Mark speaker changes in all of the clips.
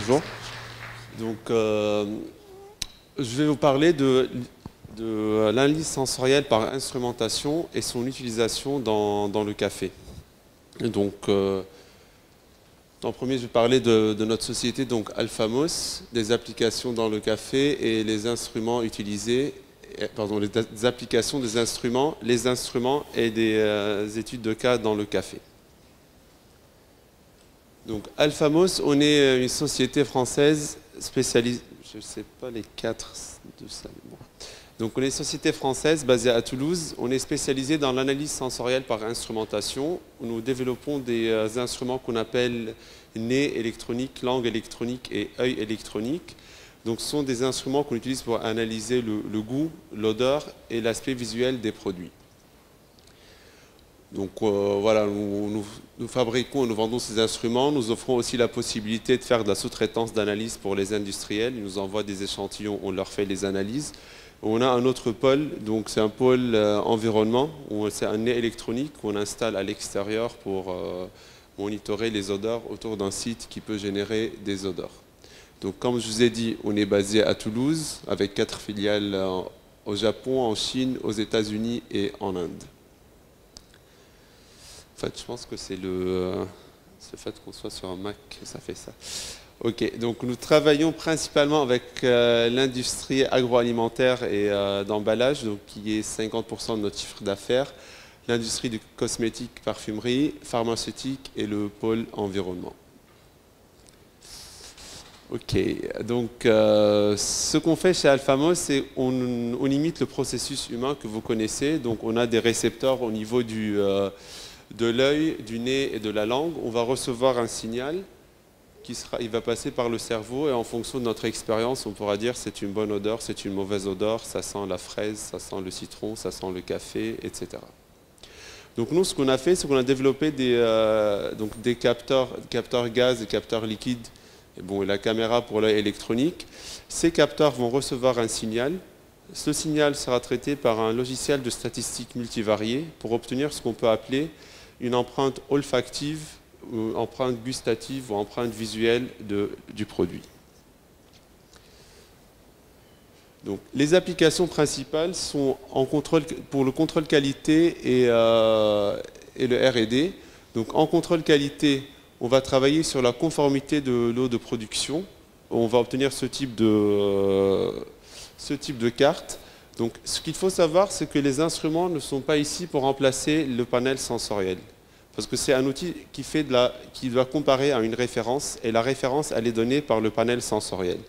Speaker 1: bonjour. Donc, je vais vous parler de l'analyse sensorielle par instrumentation et son utilisation dans le café. Et donc, en premier, je vais parler de notre société, donc Alphamos, des applications dans le café et les instruments utilisés, pardon, les applications des instruments, les instruments et des études de cas dans le café. Donc Alphamos, on est une société française spécialisée, je ne sais pas les quatre de ça. Bon. Donc on est une société française basée à Toulouse, on est spécialisé dans l'analyse sensorielle par instrumentation. Nous développons des instruments qu'on appelle nez électronique, langue électronique et œil électronique. Donc ce sont des instruments qu'on utilise pour analyser le goût, l'odeur et l'aspect visuel des produits. Donc voilà, nous fabriquons et nous vendons ces instruments. Nous offrons aussi la possibilité de faire de la sous-traitance d'analyse pour les industriels. Ils nous envoient des échantillons, on leur fait les analyses. On a un autre pôle, donc c'est un pôle environnement, c'est un nez électronique qu'on installe à l'extérieur pour monitorer les odeurs autour d'un site qui peut générer des odeurs. Donc comme je vous ai dit, on est basé à Toulouse avec 4 filiales au Japon, en Chine, aux États-Unis et en Inde. En fait, je pense que c'est le fait qu'on soit sur un Mac que ça fait ça. Ok, donc nous travaillons principalement avec l'industrie agroalimentaire et d'emballage, donc qui est 50% de notre chiffre d'affaires, l'industrie du cosmétique, parfumerie, pharmaceutique et le pôle environnement. Ok, donc ce qu'on fait chez Alphamos, c'est on imite le processus humain que vous connaissez. Donc on a des récepteurs au niveau de l'œil, du nez et de la langue. On va recevoir un signal il va passer par le cerveau et en fonction de notre expérience, on pourra dire c'est une bonne odeur, c'est une mauvaise odeur, ça sent la fraise, ça sent le citron, ça sent le café, etc. Donc nous, ce qu'on a fait, c'est qu'on a développé des capteurs gaz et capteurs liquides, et la caméra pour l'œil électronique. Ces capteurs vont recevoir un signal. Ce signal sera traité par un logiciel de statistiques multivariées pour obtenir ce qu'on peut appeler une empreinte olfactive, ou empreinte gustative ou empreinte visuelle du produit. Donc, les applications principales sont pour le contrôle qualité et le R&D. Donc en contrôle qualité, on va travailler sur la conformité de l'eau de production. On va obtenir ce type de carte. Donc ce qu'il faut savoir, c'est que les instruments ne sont pas ici pour remplacer le panel sensoriel. Parce que c'est un outil qui doit comparer à une référence, et la référence, elle est donnée par le panel sensoriel.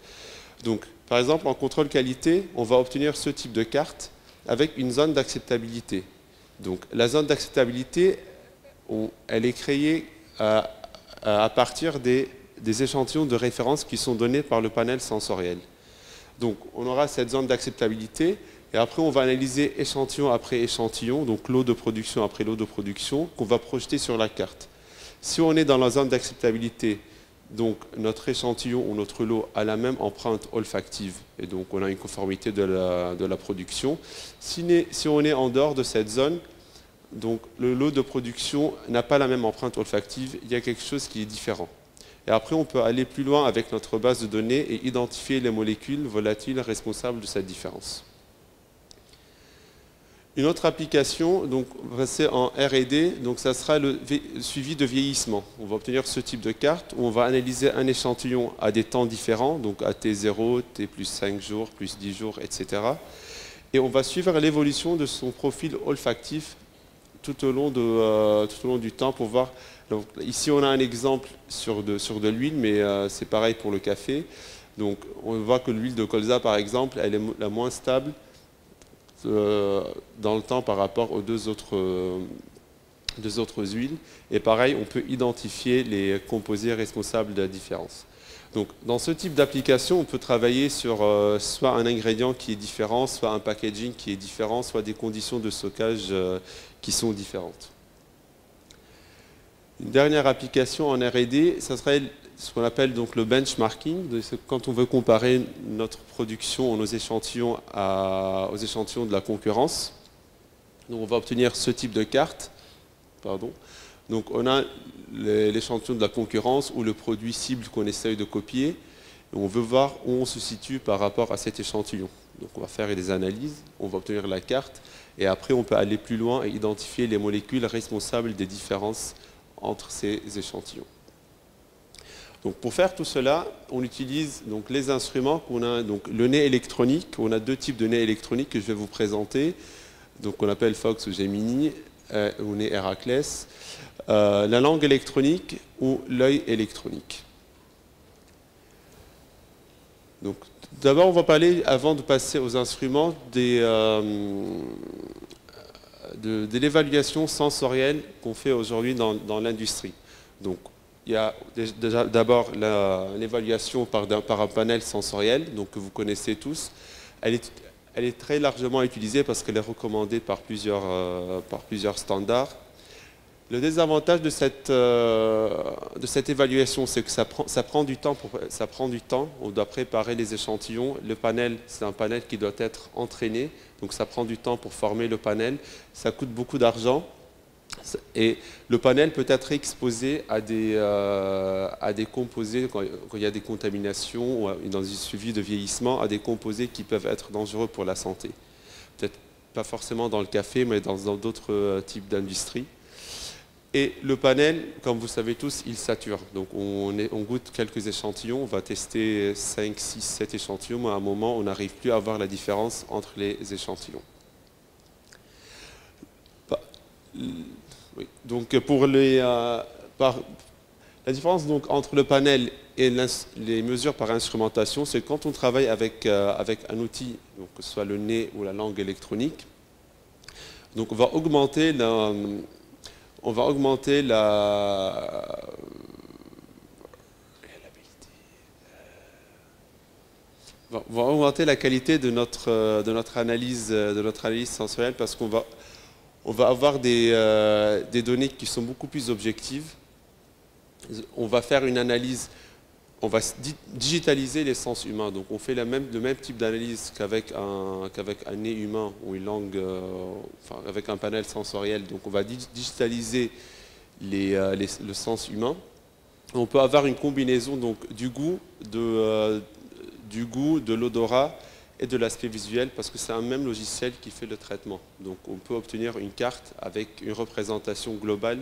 Speaker 1: Donc, par exemple, en contrôle qualité, on va obtenir ce type de carte avec une zone d'acceptabilité. Donc, la zone d'acceptabilité, elle est créée à partir des échantillons de référence qui sont donnés par le panel sensoriel. Donc, on aura cette zone d'acceptabilité. Et après, on va analyser échantillon après échantillon, donc lot de production après lot de production, qu'on va projeter sur la carte. Si on est dans la zone d'acceptabilité, donc notre échantillon ou notre lot a la même empreinte olfactive, et donc on a une conformité de la production. Si on est en dehors de cette zone, donc le lot de production n'a pas la même empreinte olfactive, il y a quelque chose qui est différent. Et après, on peut aller plus loin avec notre base de données et identifier les molécules volatiles responsables de cette différence. Une autre application, donc c'est en R&D, donc ça sera le suivi de vieillissement. On va obtenir ce type de carte où on va analyser un échantillon à des temps différents, donc à T0, T plus 5 jours, plus 10 jours, etc. Et on va suivre l'évolution de son profil olfactif tout au long du temps pour voir. Donc, ici, on a un exemple sur de l'huile, mais c'est pareil pour le café. Donc, on voit que l'huile de colza, par exemple, elle est la moins stable dans le temps par rapport aux deux autres huiles. Et pareil, on peut identifier les composés responsables de la différence. Donc, dans ce type d'application, on peut travailler sur soit un ingrédient qui est différent, soit un packaging qui est différent, soit des conditions de stockage qui sont différentes. Une dernière application en R&D, ça serait ce qu'on appelle donc le benchmarking. Quand on veut comparer notre production, nos échantillons aux échantillons de la concurrence. Donc on va obtenir ce type de carte. Donc on a l'échantillon de la concurrence ou le produit cible qu'on essaye de copier. Et on veut voir où on se situe par rapport à cet échantillon. Donc on va faire des analyses, on va obtenir la carte, et après on peut aller plus loin et identifier les molécules responsables des différences entre ces échantillons. Donc pour faire tout cela, on utilise donc les instruments qu'on a, donc le nez électronique. On a deux types de nez électroniques que je vais vous présenter. Donc on appelle Fox ou Gemini, ou nez Héraclès, la langue électronique ou l'œil électronique. Donc d'abord on va parler, avant de passer aux instruments, de l'évaluation sensorielle qu'on fait aujourd'hui dans l'industrie. Donc il y a déjà d'abord l'évaluation par un panel sensoriel, donc que vous connaissez tous. Elle est très largement utilisée parce qu'elle est recommandée par plusieurs standards. Le désavantage de cette évaluation, c'est que ça prend du temps. On doit préparer les échantillons. Le panel, c'est un panel qui doit être entraîné, donc ça prend du temps pour former le panel. Ça coûte beaucoup d'argent. Et le panel peut être exposé à des composés, quand il y a des contaminations ou dans un suivi de vieillissement, à des composés qui peuvent être dangereux pour la santé. Peut-être pas forcément dans le café, mais dans d'autres types d'industries. Et le panel, comme vous savez tous, il sature. Donc on goûte quelques échantillons, on va tester 5, 6, 7 échantillons, mais à un moment, on n'arrive plus à voir la différence entre les échantillons. Oui. Donc la différence donc, entre le panel et les mesures par instrumentation, c'est quand on travaille avec un outil, donc que ce soit le nez ou la langue électronique, donc on va augmenter la qualité de notre analyse sensorielle parce qu'on va avoir des données qui sont beaucoup plus objectives. On va faire une analyse, on va digitaliser les sens humains. Donc on fait le même type d'analyse qu'avec un nez humain ou une langue, avec un panel sensoriel. Donc on va digitaliser le sens humain. On peut avoir une combinaison donc, du goût, de l'odorat et de l'aspect visuel parce que c'est un même logiciel qui fait le traitement. Donc on peut obtenir une carte avec une représentation globale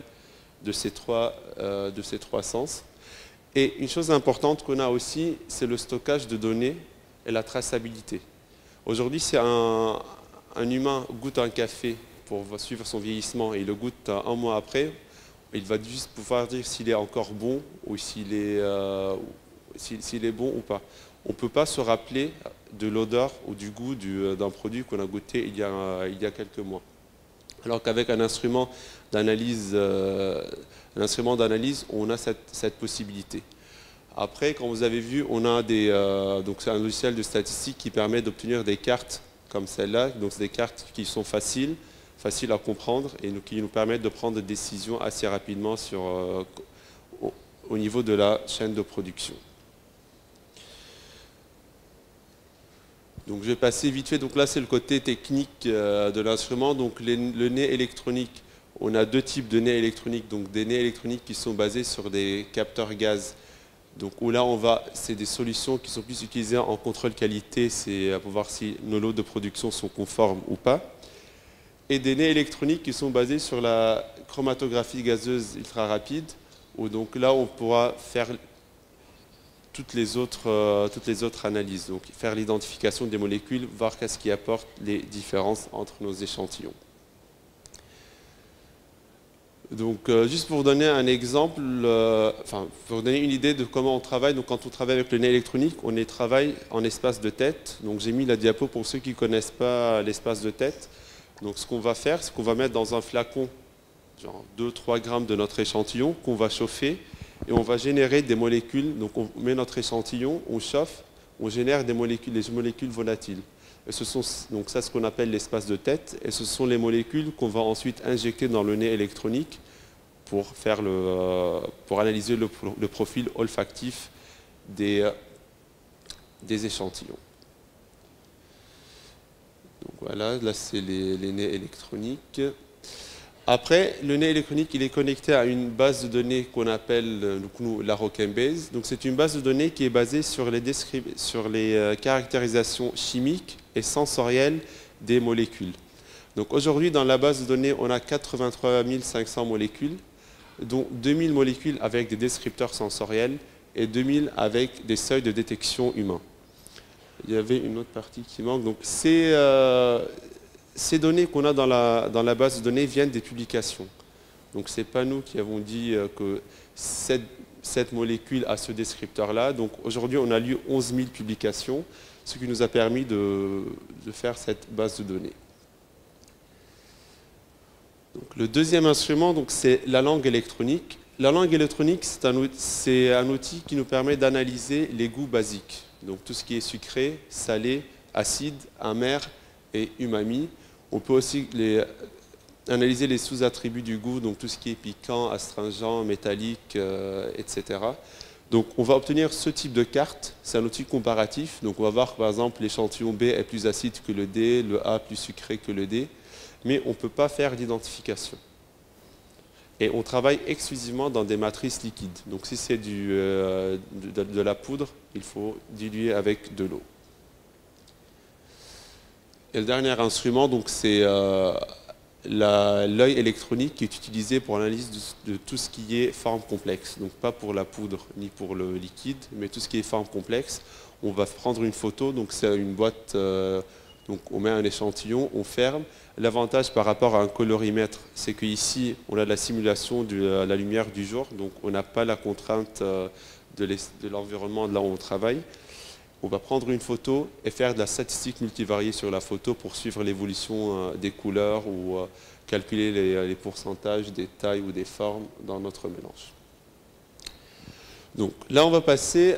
Speaker 1: de ces trois sens. Et une chose importante qu'on a aussi, c'est le stockage de données et la traçabilité. Aujourd'hui, si un humain goûte un café pour suivre son vieillissement et il le goûte un mois après, il va juste pouvoir dire s'il est encore bon ou s'il est bon ou pas. On ne peut pas se rappeler de l'odeur ou du goût d'un produit qu'on a goûté il y a quelques mois. Alors qu'avec un instrument d'analyse, on a cette possibilité. Après, comme vous avez vu, on a donc c'est un logiciel de statistique qui permet d'obtenir des cartes comme celle-là. Donc c'est des cartes qui sont faciles à comprendre et qui nous permettent de prendre des décisions assez rapidement au niveau de la chaîne de production. Donc je vais passer vite fait. Donc là c'est le côté technique de l'instrument. Donc le nez électronique, on a deux types de nez électroniques. Donc des nez électroniques qui sont basés sur des capteurs gaz. Donc où là c'est des solutions qui sont plus utilisées en contrôle qualité, c'est pour voir si nos lots de production sont conformes ou pas. Et des nez électroniques qui sont basés sur la chromatographie gazeuse ultra rapide, où donc là on pourra faire toutes les autres analyses, donc faire l'identification des molécules, voir qu'est-ce qui apporte les différences entre nos échantillons. Donc juste pour vous donner un exemple, pour vous donner une idée de comment on travaille, donc quand on travaille avec le nez électronique, on travaille en espace de tête. Donc j'ai mis la diapo pour ceux qui ne connaissent pas l'espace de tête. Donc ce qu'on va faire, c'est qu'on va mettre dans un flacon genre 2-3 grammes de notre échantillon qu'on va chauffer et on va générer des molécules. Donc on met notre échantillon, on chauffe, on génère des molécules, les molécules volatiles. Et donc ça, c'est ce qu'on appelle l'espace de tête. Et ce sont les molécules qu'on va ensuite injecter dans le nez électronique pour analyser le profil olfactif des échantillons. Donc voilà, là c'est les nez électroniques. Après, le nez électronique, il est connecté à une base de données qu'on appelle la Rockenbase. Donc c'est une base de données qui est basée sur les caractérisations chimiques et sensorielles des molécules. Donc aujourd'hui, dans la base de données, on a 83 500 molécules, dont 2000 molécules avec des descripteurs sensoriels et 2000 avec des seuils de détection humains. Il y avait une autre partie qui manque. Donc ces données qu'on a dans la base de données viennent des publications. Donc ce n'est pas nous qui avons dit que cette molécule a ce descripteur-là. Donc aujourd'hui, on a lu 11 000 publications, ce qui nous a permis de faire cette base de données. Donc, le deuxième instrument, c'est la langue électronique. La langue électronique, c'est un outil qui nous permet d'analyser les goûts basiques. Donc tout ce qui est sucré, salé, acide, amer et umami. On peut aussi analyser les sous-attributs du goût, donc tout ce qui est piquant, astringent, métallique, etc. Donc on va obtenir ce type de carte, c'est un outil comparatif. Donc on va voir par exemple l'échantillon B est plus acide que le D, le A plus sucré que le D, mais on ne peut pas faire d'identification. Et on travaille exclusivement dans des matrices liquides. Donc si c'est de la poudre, il faut diluer avec de l'eau. Et le dernier instrument, c'est l'œil électronique qui est utilisé pour l'analyse de tout ce qui est forme complexe. Donc pas pour la poudre ni pour le liquide, mais tout ce qui est forme complexe. On va prendre une photo, donc c'est une boîte, donc on met un échantillon, on ferme. L'avantage par rapport à un colorimètre, c'est qu'ici, on a la simulation de la lumière du jour, donc on n'a pas la contrainte de l'environnement de là où on travaille. On va prendre une photo et faire de la statistique multivariée sur la photo pour suivre l'évolution des couleurs ou calculer les pourcentages des tailles ou des formes dans notre mélange. Donc là, on va passer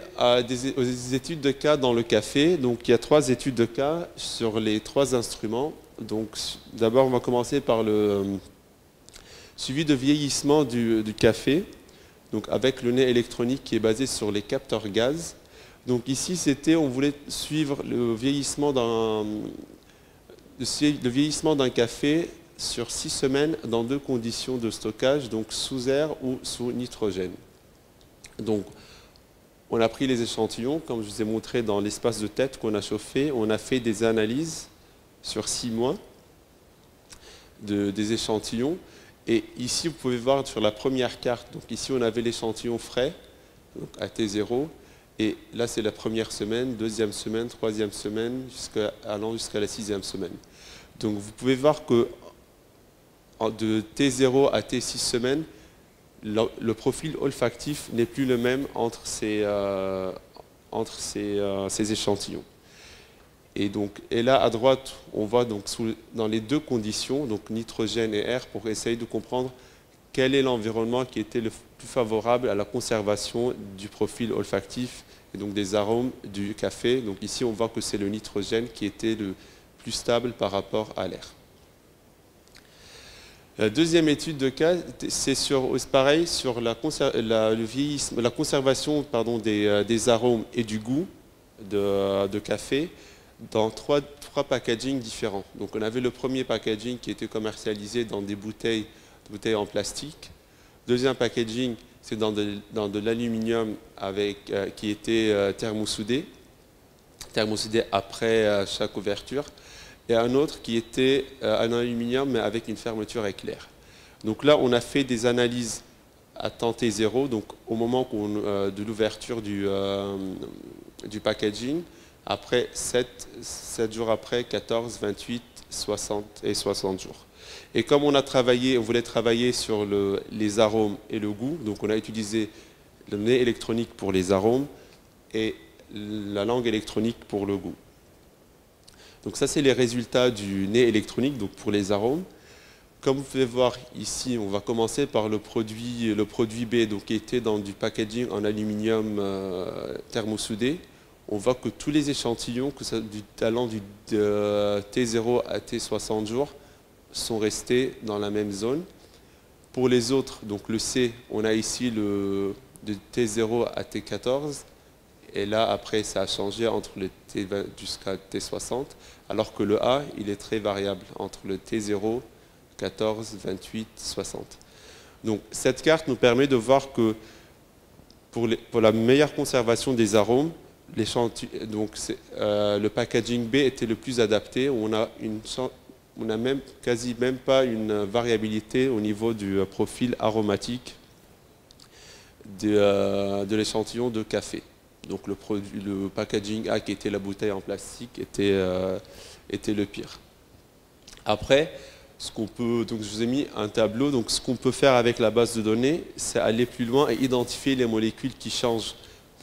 Speaker 1: aux études de cas dans le café. Donc il y a 3 études de cas sur les 3 instruments. Donc d'abord, on va commencer par le suivi de vieillissement du café, donc avec le nez électronique qui est basé sur les capteurs gaz. Donc ici, on voulait suivre le vieillissement d'un café sur 6 semaines dans 2 conditions de stockage, donc sous air ou sous nitrogène. Donc, on a pris les échantillons, comme je vous ai montré dans l'espace de tête qu'on a chauffé. On a fait des analyses sur 6 mois des échantillons. Et ici, vous pouvez voir sur la première carte, donc ici, on avait l'échantillon frais, donc à T0. Et là, c'est la première semaine, 2e semaine, 3e semaine, allant jusqu'à la 6e semaine. Donc, vous pouvez voir que de T0 à T6 semaines, le profil olfactif n'est plus le même entre ces échantillons. Et là, à droite, on voit donc dans les 2 conditions, donc nitrogène et air, pour essayer de comprendre quel est l'environnement qui était le plus favorable à la conservation du profil olfactif et donc des arômes du café. Donc ici, on voit que c'est le nitrogène qui était le plus stable par rapport à l'air. La deuxième étude de cas, c'est pareil sur la conservation des arômes et du goût de café dans trois packagings différents. Donc on avait le premier packaging qui était commercialisé dans des bouteilles en plastique. Deuxième packaging, c'est dans de l'aluminium qui était thermosoudé après chaque ouverture. Et un autre qui était un aluminium mais avec une fermeture éclair. Donc là, on a fait des analyses à temps T0, donc au moment de l'ouverture du packaging, après 7 jours après, 14, 28, 60 et 60 jours. Et comme on voulait travailler sur les arômes et le goût, donc on a utilisé le nez électronique pour les arômes et la langue électronique pour le goût. Donc ça, c'est les résultats du nez électronique, donc pour les arômes. Comme vous pouvez voir ici, on va commencer par le produit B, donc qui était dans du packaging en aluminium thermosoudé. On voit que tous les échantillons, allant du T0 à T60 jours, sont restés dans la même zone. Pour les autres, donc le C, on a ici de T0 à T14. Et là, après, ça a changé entre le T20 jusqu'à T60, alors que le A, il est très variable entre le T0, 14, 28, 60. Donc cette carte nous permet de voir que pour la meilleure conservation des arômes, le packaging B était le plus adapté. On a quasi même pas une variabilité au niveau du profil aromatique de l'échantillon de café. Donc le packaging A, qui était la bouteille en plastique, était le pire. Après, donc je vous ai mis un tableau. Donc ce qu'on peut faire avec la base de données, c'est aller plus loin et identifier les molécules qui changent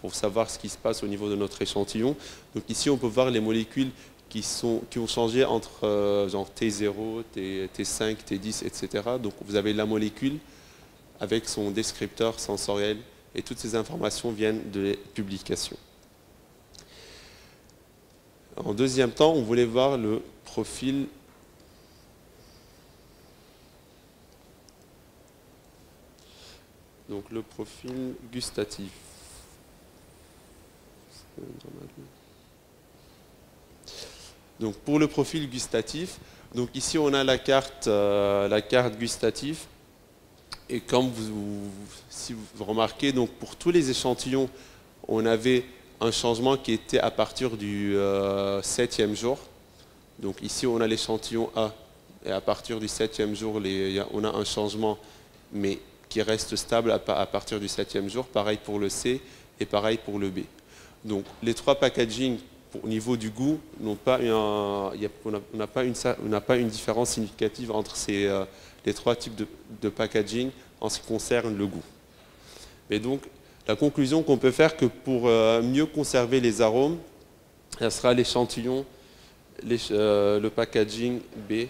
Speaker 1: pour savoir ce qui se passe au niveau de notre échantillon. Donc ici, on peut voir les molécules qui ont changé entre genre T0, T5, T10, etc. Donc vous avez la molécule avec son descripteur sensoriel et toutes ces informations viennent de publications. En deuxième temps, on voulait voir le profil gustatif. Donc pour le profil gustatif, donc ici on a la carte gustative. Et comme si vous remarquez, donc pour tous les échantillons, on avait un changement qui était à partir du 7e jour. Donc ici, on a l'échantillon A, et à partir du 7e jour, on a un changement, mais qui reste stable à partir du 7e jour. Pareil pour le C et pareil pour le B. Donc les trois packagings, au niveau du goût, on n'a pas une différence significative entre les trois types de packaging en ce qui concerne le goût. Et donc, la conclusion qu'on peut faire, que pour mieux conserver les arômes, ça sera l'échantillon, le packaging B,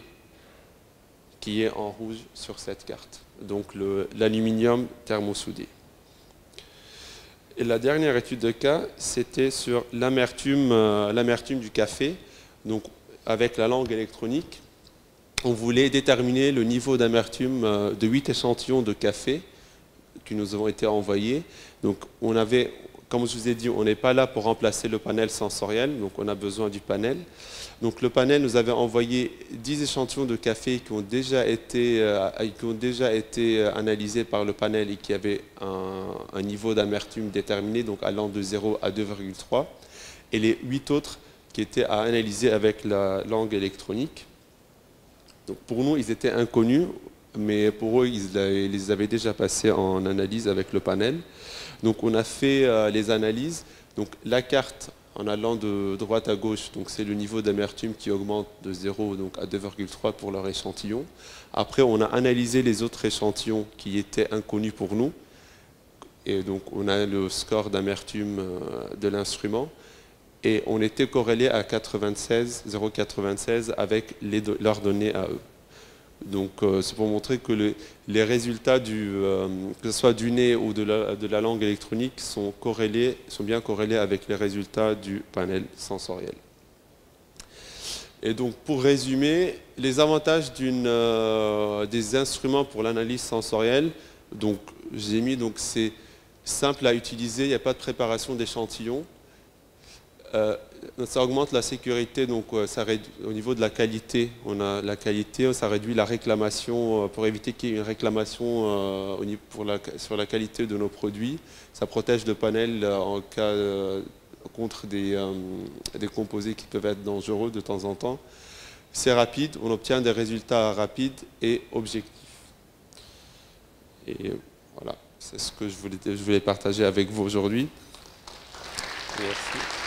Speaker 1: qui est en rouge sur cette carte. Donc l'aluminium thermosoudé. Et la dernière étude de cas, c'était sur l'amertume du café. Donc, avec la langue électronique, on voulait déterminer le niveau d'amertume de 8 échantillons de café qui nous ont été envoyés. Donc, comme je vous ai dit, on n'est pas là pour remplacer le panel sensoriel, donc on a besoin du panel. Donc, le panel nous avait envoyé 10 échantillons de café qui ont déjà été analysés par le panel et qui avaient un niveau d'amertume déterminé, donc allant de 0 à 2,3, et les 8 autres qui étaient à analyser avec la langue électronique. Donc pour nous, ils étaient inconnus, mais pour eux, ils les avaient déjà passés en analyse avec le panel. Donc on a fait les analyses. Donc la carte, en allant de droite à gauche, donc c'est le niveau d'amertume qui augmente de 0 donc à 2,3 pour leur échantillon. Après, on a analysé les autres échantillons qui étaient inconnus pour nous. Et donc on a le score d'amertume de l'instrument. Et on était corrélé à 0,96 avec leurs données à eux. Donc c'est pour montrer que les résultats, que ce soit du nez ou de la langue électronique, sont bien corrélés avec les résultats du panel sensoriel. Et donc pour résumer, les avantages des instruments pour l'analyse sensorielle, donc j'ai mis, donc c'est simple à utiliser, il n'y a pas de préparation d'échantillons. Ça augmente la sécurité, donc au niveau de la qualité, ça réduit la réclamation, pour éviter qu'il y ait une réclamation sur la qualité de nos produits. Ça protège le panel en cas contre des composés qui peuvent être dangereux de temps en temps. C'est rapide, on obtient des résultats rapides et objectifs. Et voilà, c'est ce que je voulais partager avec vous aujourd'hui. Merci.